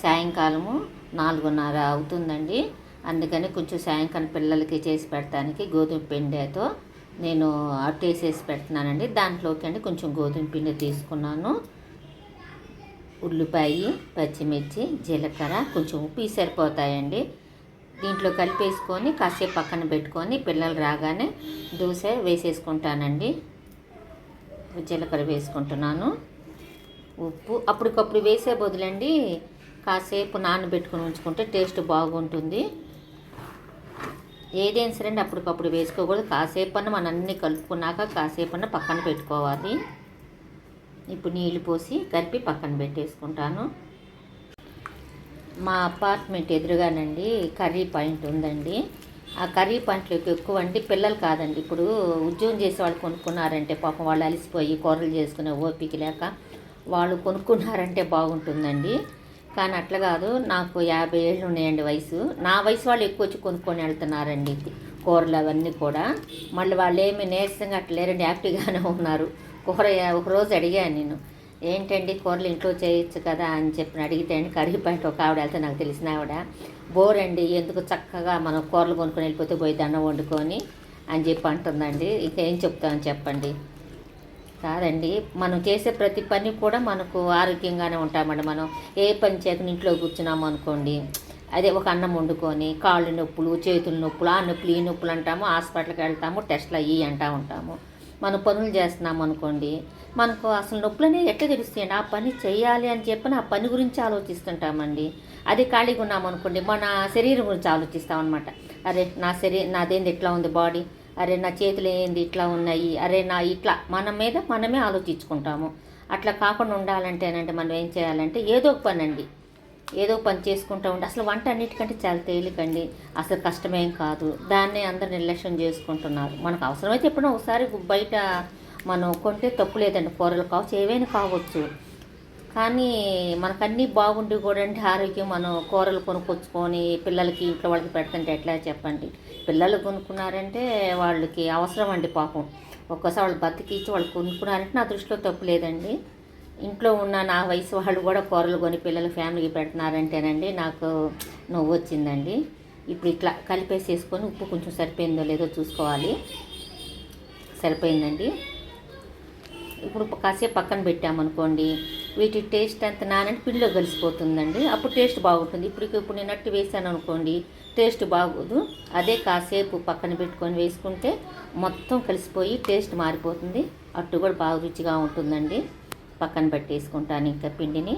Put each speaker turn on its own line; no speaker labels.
సాయంకాలము 4:30 అవుతుందండి. అందుకని కొంచెం సాయంకాలం పిల్లలకి చేసి పెట్టడానికి గోధుమ పిండితో నేను అట్టేసేసి పెడుతున్నానండి. దాంట్లోకి అండి కొంచెం గోధుమ పిండి తీసుకున్నాను, ఉల్లిపాయ, పచ్చిమిర్చి, జీలకర్ర, కొంచెం ఉప్పు సరిపోతాయండి. దీంట్లో కలిపేసుకొని కాసేపు పక్కన పెట్టుకొని పిల్లలు రాగానే దోశ వేసేసుకుంటానండి. జీలకర్ర వేసుకుంటున్నాను, ఉప్పు అప్పటికప్పుడు వేసే బదులండి కాసేపు నానబెట్టుకొని ఉంచుకుంటే టేస్ట్ బాగుంటుంది. ఏదైనా సరే అండి అప్పటికప్పుడు వేసుకోకూడదు. కాసేపన్నా మనం అన్నీ కలుపుకున్నాక కాసేపన్నా పక్కన పెట్టుకోవాలి. ఇప్పుడు నీళ్ళు పోసి కలిపి పక్కన పెట్టేసుకుంటాను. మా అపార్ట్మెంట్ ఎదురుగానండి కర్రీ పాయింట్ ఉందండి. ఆ కర్రీ పాయింట్లోకి ఎక్కువ అండి పిల్లలు కాదండి, ఇప్పుడు ఉద్యోగం చేసే వాళ్ళు కొనుక్కున్నారంటే పాపం వాళ్ళు అలసిపోయి కూరలు చేసుకునే ఓపిక లేక వాళ్ళు కొనుక్కున్నారంటే బాగుంటుందండి. కానీ అట్లా కాదు, నాకు 50 ఏళ్ళు ఉన్నాయండి వయసు. నా వయసు వాళ్ళు ఎక్కువ వచ్చి కొనుక్కొని వెళ్తున్నారండి కూరలు అవన్నీ కూడా. మళ్ళీ వాళ్ళు ఏమి నీరసంగా అట్లా లేరండి, యాక్టివ్గానే ఉన్నారు. కూర ఒకరోజు అడిగాను నేను, ఏంటండి కూరలు ఇంట్లో చేయొచ్చు కదా అని చెప్పి అడిగితే అండి కర్రీ పాయింట్ ఒక ఆవిడ వెళ్తే నాకు తెలిసిన ఆవిడ, బోర్ అండి ఎందుకు చక్కగా మనం కూరలు కొనుక్కొని వెళ్ళిపోతే పోయి దండం వండుకొని అని చెప్పి అంటుందండి. ఇంకేం చెప్తామని చెప్పండి. కాదండి, మనం చేసే ప్రతి పని కూడా మనకు ఆరోగ్యంగానే ఉంటామండి. మనం ఏ పని చేయకుండా ఇంట్లో కూర్చున్నాము అనుకోండి, అదే ఒక అన్నం వండుకొని కాళ్ళు నొప్పులు, చేతుల నొప్పులు, ఆ నొప్పులు ఈ నొప్పులు అంటాము, హాస్పిటల్కి వెళ్తాము, టెస్ట్లు అయ్యి అంటూ ఉంటాము. మనం పనులు చేస్తున్నాము అనుకోండి, మనకు అసలు నొప్పులనే ఎట్లా తెలుస్తాయండి. ఆ పని చేయాలి అని చెప్పి ఆ పని గురించి ఆలోచిస్తుంటామండి. అది ఖాళీగా ఉన్నామనుకోండి మన శరీరం గురించి ఆలోచిస్తామన్నమాట. అరే నాదేంది ఇట్లా ఉంది బాడీ, అరే నా చేతులు ఏంది ఇట్లా ఉన్నాయి, అరే నా ఇట్లా మన మీద మనమే ఆలోచించుకుంటాము. అట్లా కాకుండా ఉండాలంటేనంటే మనం ఏం చేయాలంటే ఏదో ఒక పని అండి, ఏదో పని చేసుకుంటూ ఉంటే అసలు వంట అన్నిటికంటే చాలా తేలికండి, అసలు కష్టమేం కాదు. దాన్నే అందరు నిర్లక్ష్యం చేసుకుంటున్నారు. మనకు అవసరమైతే ఎప్పుడో ఒకసారి బయట మనం కొంటే తప్పు లేదండి, కూరలు కావచ్చు ఏవైనా కావచ్చు. కానీ మనకు అన్నీ బాగుండి కూడా అంటే ఆరోగ్యం మనం కూరలు కొనుక్కొచ్చుకొని పిల్లలకి ఇంట్లో వాళ్ళకి పెడుతుంటే ఎట్లా చెప్పండి. పిల్లలు కొనుక్కున్నారంటే వాళ్ళకి అవసరం అండి పాపం. ఒక్కసారి వాళ్ళు బతికిచ్చి వాళ్ళు కొనుక్కున్నారంటే నా దృష్టిలో తప్పు లేదండి. ఇంట్లో ఉన్న నా వయసు వాళ్ళు కూడా కూరలు కొని పిల్లల ఫ్యామిలీకి పెడుతున్నారంటేనండి నాకు నవ్వు వచ్చిందండి. ఇప్పుడు ఇట్లా కలిపేసేసుకొని ఉప్పు కొంచెం సరిపోయిందో లేదో చూసుకోవాలి. సరిపోయిందండి. ఇప్పుడు కాసేపు పక్కన పెట్టామనుకోండి, వీటి టేస్ట్ అంత నానంటే పిండిలో కలిసిపోతుందండి, అప్పుడు టేస్ట్ బాగుంటుంది. ఇప్పుడు నేను అట్టు వేసాను అనుకోండి టేస్ట్ బాగోదు. అదే కాసేపు పక్కన పెట్టుకొని వేసుకుంటే మొత్తం కలిసిపోయి టేస్ట్ మారిపోతుంది, అట్టు కూడా బాగా రుచిగా ఉంటుందండి. పక్కన పెట్టేసుకుంటాను ఇంకా పిండిని.